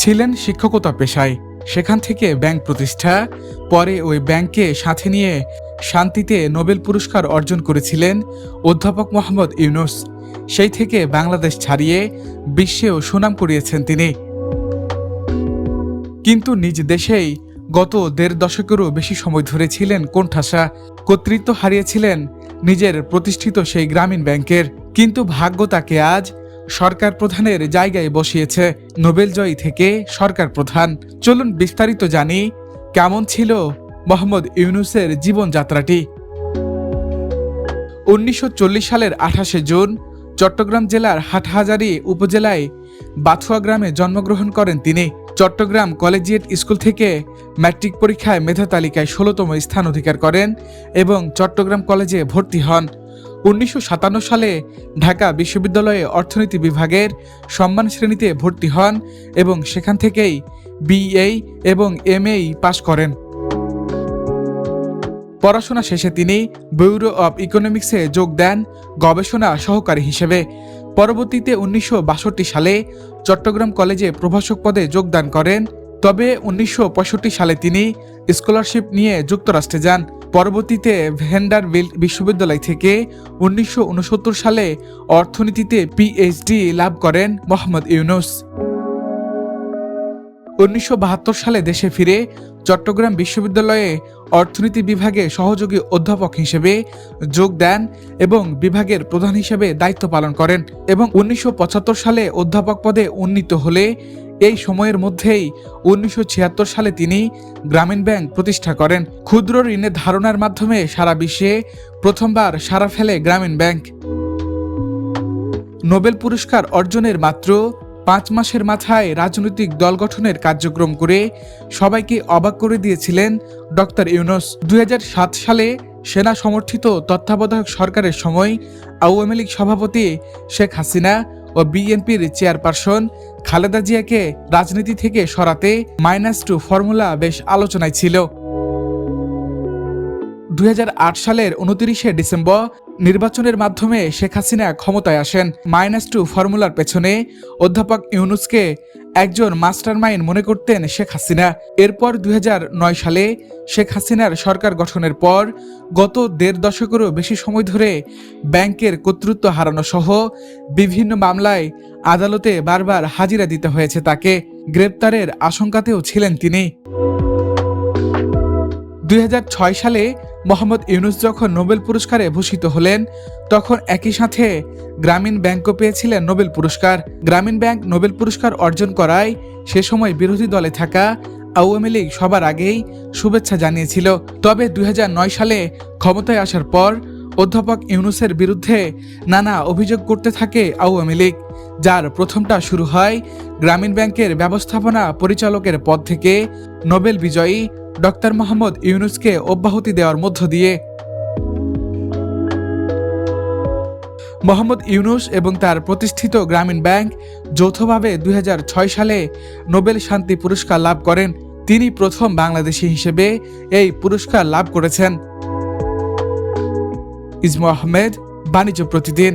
ছিলেন শিক্ষকতা পেশায়, সেখান থেকে ব্যাংক প্রতিষ্ঠা, পরে ওই ব্যাংককে সাথে নিয়ে শান্তিতে নোবেল পুরস্কার অর্জন করেছিলেন অধ্যাপক মোহাম্মদ ইউনূস। সেই থেকে বাংলাদেশ ছাড়িয়ে বিশ্বেও সুনাম কুড়িয়েছেন তিনি। কিন্তু নিজ দেশেই গত ১.৫ দশকেরও বেশি সময় ধরে ছিলেন কোণঠাসা, কর্তৃত্ব হারিয়েছিলেন নিজের প্রতিষ্ঠিত সেই গ্রামীণ ব্যাংকের। কিন্তু ভাগ্য তাকে আজ সরকার প্রধানের জায়গায় বসিয়েছে, নোবেলজয়ী থেকে সরকার প্রধান। চলুন বিস্তারিত জানি কেমন ছিল মোহাম্মদ ইউনূসের জীবনযাত্রাটি। ১৯৪০ সালের ২৮শে জুন চট্টগ্রাম জেলার হাটহাজারী উপজেলায় বাথুয়া গ্রামে জন্মগ্রহণ করেন তিনি। চট্টগ্রাম কলেজিয়েট স্কুল থেকে ম্যাট্রিক পরীক্ষায় মেধা তালিকায় ১৬তম স্থান অধিকার করেন এবং চট্টগ্রাম কলেজে ভর্তি হন। ১৯৫৭ সালে ঢাকা বিশ্ববিদ্যালয়ে অর্থনীতি বিভাগের সম্মান শ্রেণীতে ভর্তি হন এবং সেখান থেকেই বিএ এবং এমএ পাশ করেন। পড়াশোনা শেষে তিনি ব্যুরো অব ইকোনমিক্সে যোগ দেন গবেষণা সহকারী হিসেবে। পরবর্তীতে ১৯৬২ সালে চট্টগ্রাম কলেজে প্রভাষক পদে যোগদান করেন। তবে ১৯৬৫ সালে তিনি স্কলারশিপ নিয়ে যুক্তরাষ্ট্রে যান। পরবর্তীতে ভ্যান্ডারবিল্ট বিশ্ববিদ্যালয় থেকে ১৯৬৯ সালে অর্থনীতিতে পিএইচডি লাভ করেন মোহাম্মদ ইউনূস। ১৯৭২ সালে দেশে ফিরে চট্টগ্রাম বিশ্ববিদ্যালয়ে অর্থনীতি বিভাগে সহযোগী অধ্যাপক হিসেবে যোগ দেন এবং বিভাগের প্রধান হিসেবে দায়িত্ব পালন করেন এবং ১৯৭৫ সালে অধ্যাপক পদে উন্নীত হলে এই সময়ের মধ্যেই ১৯৭৬ সালে তিনি গ্রামীণ ব্যাংক প্রতিষ্ঠা করেন। ক্ষুদ্র ঋণের ধারণার মাধ্যমে সারা বিশ্বে প্রথমবার সাড়া ফেলে গ্রামীণ ব্যাংক। নোবেল পুরস্কার অর্জনের মাত্র ৫ মাসের মাথায় রাজনৈতিক দল গঠনের কার্যক্রম করে সবাইকে অবাক করে দিয়েছিলেন ডক্টর ইউনূস। ২০০৭ সালে সেনা সমর্থিত তত্ত্বাবধায়ক সরকারের সময় আওয়ামী লীগ সভাপতি শেখ হাসিনা ও বিএনপির চেয়ারপারসন খালেদা জিয়াকে রাজনীতি থেকে সরাতে -2 ফর্মুলা বেশ আলোচনায় ছিল। ২০০৮ সালের ২৯শে ডিসেম্বর নির্বাচনের মাধ্যমে শেখ হাসিনা ক্ষমতায় আসেন। -2 ফর্মুলার পেছনে অধ্যাপক ইউনূসকে একজন মাস্টারমাইন্ড মনে করতেন শেখ হাসিনা। এরপর ২০০৯ সালে শেখ হাসিনার সরকার গঠনের পর গত ১.৫ দশকেরও বেশি সময় ধরে ব্যাংকের কর্তৃত্ব হারানো সহ বিভিন্ন মামলায় আদালতে বারবার হাজিরা দিতে হয়েছে তাকে। গ্রেপ্তারের আশঙ্কাতেও ছিলেন তিনি। ২০০৬ সালে মোহাম্মদ ইউনূস যখন নোবেল পুরস্কারে ভূষিত হলেন তখন একই সাথে গ্রামীণ ব্যাংকও পেয়েছিলেন নোবেল পুরস্কার। গ্রামীণ ব্যাংক নোবেল পুরস্কার অর্জন করায় সে সময় বিরোধী দলে থাকা আওয়ামী লীগ সবার আগেই শুভেচ্ছা জানিয়েছিল। তবে ২০০৯ সালে ক্ষমতায় আসার পর অধ্যাপক ইউনূসের বিরুদ্ধে নানা অভিযোগ করতে থাকে আওয়ামী লীগ, যার প্রথমটা শুরু হয় গ্রামীণ ব্যাংকের ব্যবস্থাপনা পরিচালকের পদ থেকে নোবেল বিজয়ী ডক্টর মোহাম্মদ ইউনূসকে অব্যাহতি দেওয়ার মধ্য দিয়ে। মোহাম্মদ ইউনূস এবং তার প্রতিষ্ঠিত গ্রামীণ ব্যাংক যৌথভাবে ২০০৬ সালে নোবেল শান্তি পুরস্কার লাভ করেন। তিনি প্রথম বাংলাদেশি হিসেবে এই পুরস্কার লাভ করেছেন। ইসমু আহমেদ, বাণিজ্য প্রতিদিন।